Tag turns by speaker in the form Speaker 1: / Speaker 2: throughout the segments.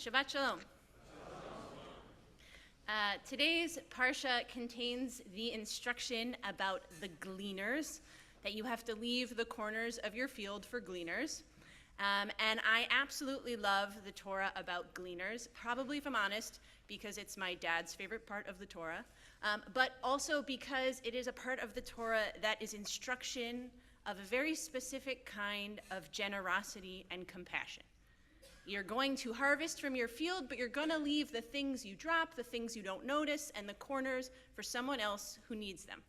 Speaker 1: Shabbat Shalom. Today's Parsha contains the instruction about the gleaners, that you have to leave the corners of your field for gleaners. And I absolutely love the Torah about gleaners, probably, if I'm honest, because it's my dad's favorite part of the Torah, but also because it is a part of the Torah that is instruction of a very specific kind of generosity and compassion. You're going to harvest from your field, but you're going to leave the things you drop, the things you don't notice, and the corners for someone else who needs them.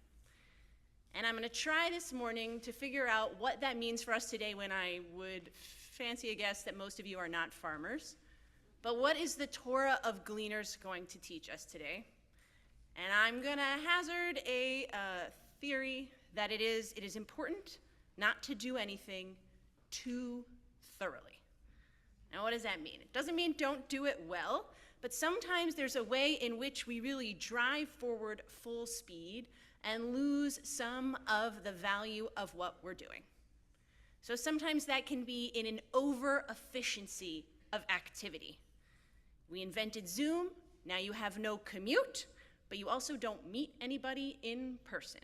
Speaker 1: And I'm going to try this morning to figure out what that means for us today, when I would fancy a guess that most of you are not farmers. But what is the Torah of Gleaners going to teach us today? And I'm going to hazard a theory that it is important not to do anything too thoroughly. Now, what does that mean? It doesn't mean don't do it well, but sometimes there's a way in which we really drive forward full speed and lose some of the value of what we're doing. So sometimes that can be in an over-efficiency of activity. We invented Zoom. Now you have no commute, but you also don't meet anybody in person.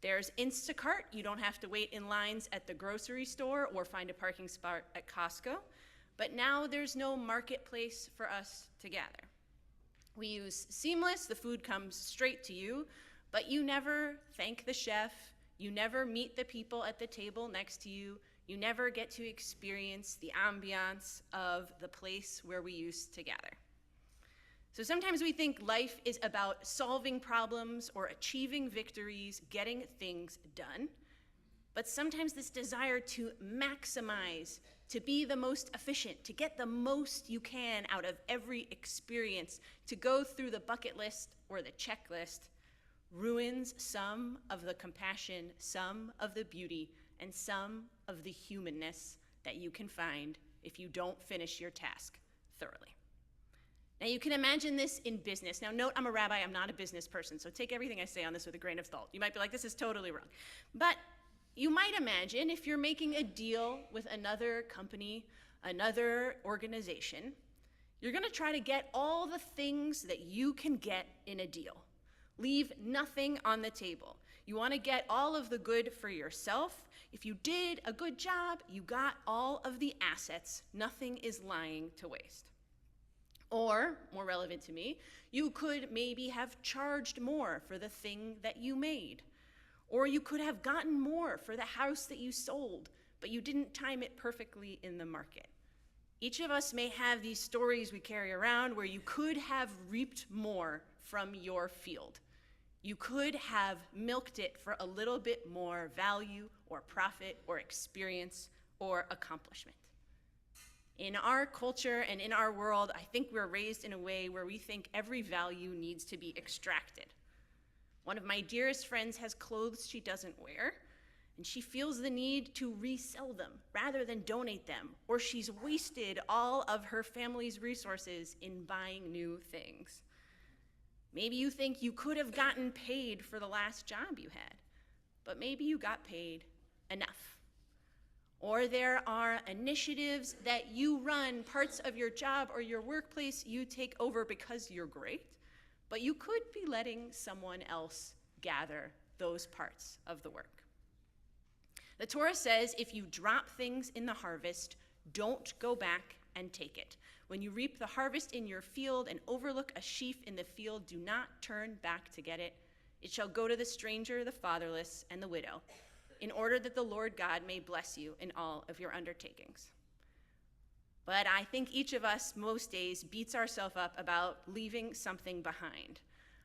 Speaker 1: There's Instacart. You don't have to wait in lines at the grocery store or find a parking spot at Costco. But now there's no marketplace for us to gather. We use Seamless. The food comes straight to you, but you never thank the chef. You never meet the people at the table next to you. You never get to experience the ambiance of the place where we used to gather. So sometimes we think life is about solving problems or achieving victories, getting things done. But sometimes this desire to maximize, to be the most efficient, to get the most you can out of every experience, to go through the bucket list or the checklist, ruins some of the compassion, some of the beauty, and some of the humanness that you can find if you don't finish your task thoroughly. Now, you can imagine this in business. Now, note, I'm a rabbi, I'm not a business person, so take everything I say on this with a grain of salt. You might be like, this is totally wrong. But you might imagine if you're making a deal with another company, another organization, you're going to try to get all the things that you can get in a deal. Leave nothing on the table. You want to get all of the good for yourself. If you did a good job, you got all of the assets. Nothing is lying to waste. Or, more relevant to me, you could maybe have charged more for the thing that you made. Or you could have gotten more for the house that you sold, but you didn't time it perfectly in the market. Each of us may have these stories we carry around where you could have reaped more from your field. You could have milked it for a little bit more value or profit or experience or accomplishment. In our culture and in our world, I think we're raised in a way where we think every value needs to be extracted. One of my dearest friends has clothes she doesn't wear, and she feels the need to resell them rather than donate them, or she's wasted all of her family's resources in buying new things. Maybe you think you could have gotten paid for the last job you had, but maybe you got paid enough. Or there are initiatives that you run, parts of your job or your workplace you take over because you're great, but you could be letting someone else gather those parts of the work. The Torah says if you drop things in the harvest, don't go back and take it. When you reap the harvest in your field and overlook a sheaf in the field, do not turn back to get it. It shall go to the stranger, the fatherless, and the widow, in order that the Lord God may bless you in all of your undertakings. But I think each of us most days beats ourselves up about leaving something behind.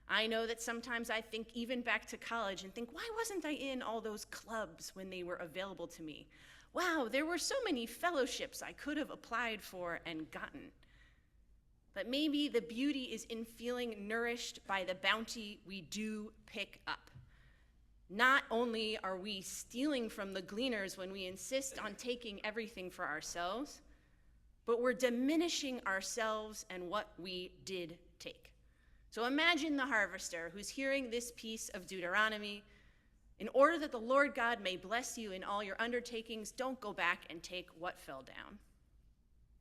Speaker 1: I know that sometimes I think even back to college and think, why wasn't I in all those clubs when they were available to me? Wow, there were so many fellowships I could have applied for and gotten. But maybe the beauty is in feeling nourished by the bounty we do pick up. Not only are we stealing from the gleaners when we insist on taking everything for ourselves, but we're diminishing ourselves and what we did take. So imagine the harvester who's hearing this piece of Deuteronomy. In order that the Lord God may bless you in all your undertakings, don't go back and take what fell down.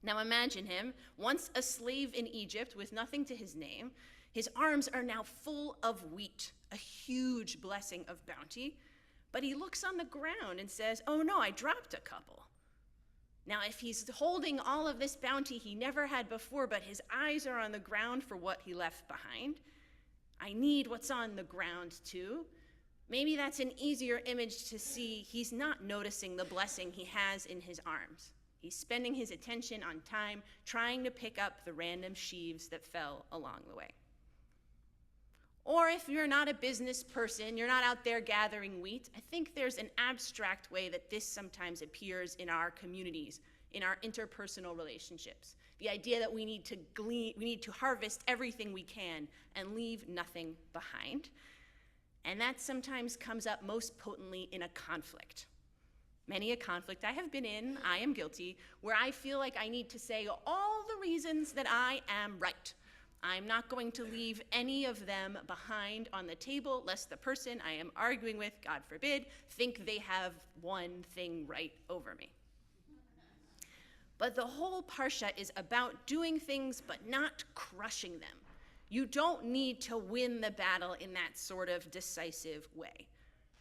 Speaker 1: Now imagine him, once a slave in Egypt with nothing to his name. His arms are now full of wheat, a huge blessing of bounty. But he looks on the ground and says, oh no, I dropped a couple. Now, if he's holding all of this bounty he never had before, but his eyes are on the ground for what he left behind, I need what's on the ground too. Maybe that's an easier image to see. He's not noticing the blessing he has in his arms. He's spending his attention on time, trying to pick up the random sheaves that fell along the way. Or if you're not a business person, you're not out there gathering wheat, I think there's an abstract way that this sometimes appears in our communities, in our interpersonal relationships. The idea that we need to glean, we need to harvest everything we can and leave nothing behind. And that sometimes comes up most potently in a conflict. Many a conflict I have been in, I am guilty, where I feel like I need to say all the reasons that I am right. I'm not going to leave any of them behind on the table, lest the person I am arguing with, God forbid, think they have one thing right over me. But the whole Parsha is about doing things but not crushing them. You don't need to win the battle in that sort of decisive way.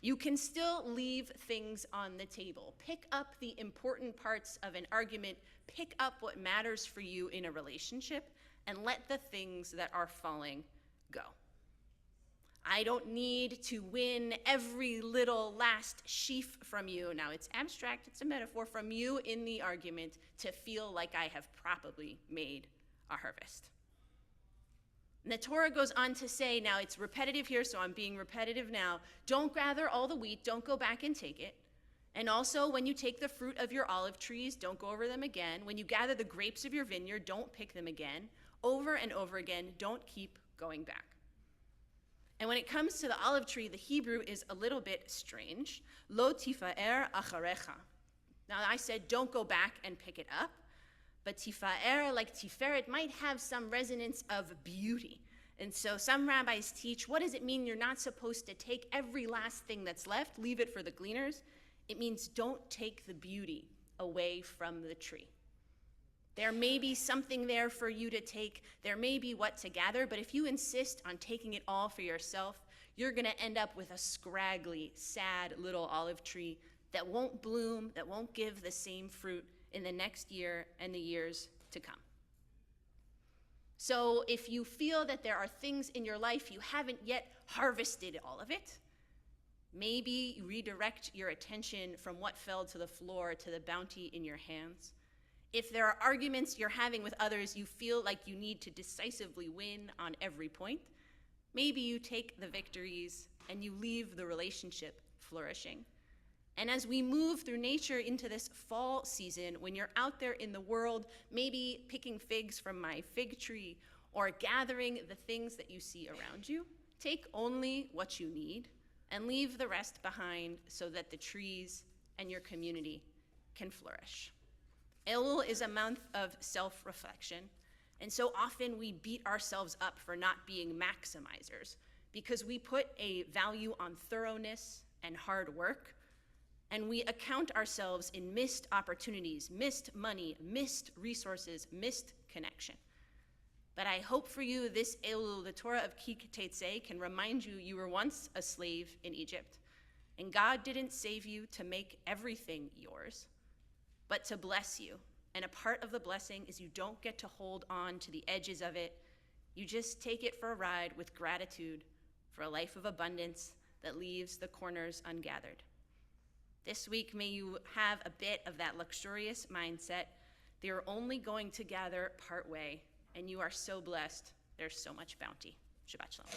Speaker 1: You can still leave things on the table. Pick up the important parts of an argument, pick up what matters for you in a relationship, and let the things that are falling go. I don't need to win every little last sheaf from you. Now, it's abstract, it's a metaphor, from you in the argument to feel like I have probably made a harvest. And the Torah goes on to say, now it's repetitive here, so I'm being repetitive now, don't gather all the wheat, don't go back and take it. And also, when you take the fruit of your olive trees, don't go over them again. When you gather the grapes of your vineyard, don't pick them again. Over and over again, don't keep going back. And when it comes to the olive tree, the Hebrew is a little bit strange. Lo tifa'er acharecha. Now I said don't go back and pick it up, but tifa'er, like tiferet, might have some resonance of beauty. And so some rabbis teach, what does it mean you're not supposed to take every last thing that's left, leave it for the gleaners? It means don't take the beauty away from the tree. There may be something there for you to take, there may be what to gather, but if you insist on taking it all for yourself, you're going to end up with a scraggly, sad little olive tree that won't bloom, that won't give the same fruit in the next year and the years to come. So if you feel that there are things in your life you haven't yet harvested all of it, maybe you redirect your attention from what fell to the floor to the bounty in your hands. If there are arguments you're having with others you feel like you need to decisively win on every point, maybe you take the victories and you leave the relationship flourishing. And as we move through nature into this fall season, when you're out there in the world, maybe picking figs from my fig tree or gathering the things that you see around you, take only what you need and leave the rest behind so that the trees and your community can flourish. Elul is a month of self-reflection, and so often we beat ourselves up for not being maximizers because we put a value on thoroughness and hard work, and we account ourselves in missed opportunities, missed money, missed resources, missed connection. But I hope for you this Elul, the Torah of Tetze, can remind you you were once a slave in Egypt, and God didn't save you to make everything yours, but to bless you. And a part of the blessing is you don't get to hold on to the edges of it. You just take it for a ride with gratitude for a life of abundance that leaves the corners ungathered. This week, may you have a bit of that luxurious mindset. They're only going to gather part way, and you are so blessed. There's so much bounty. Shabbat shalom.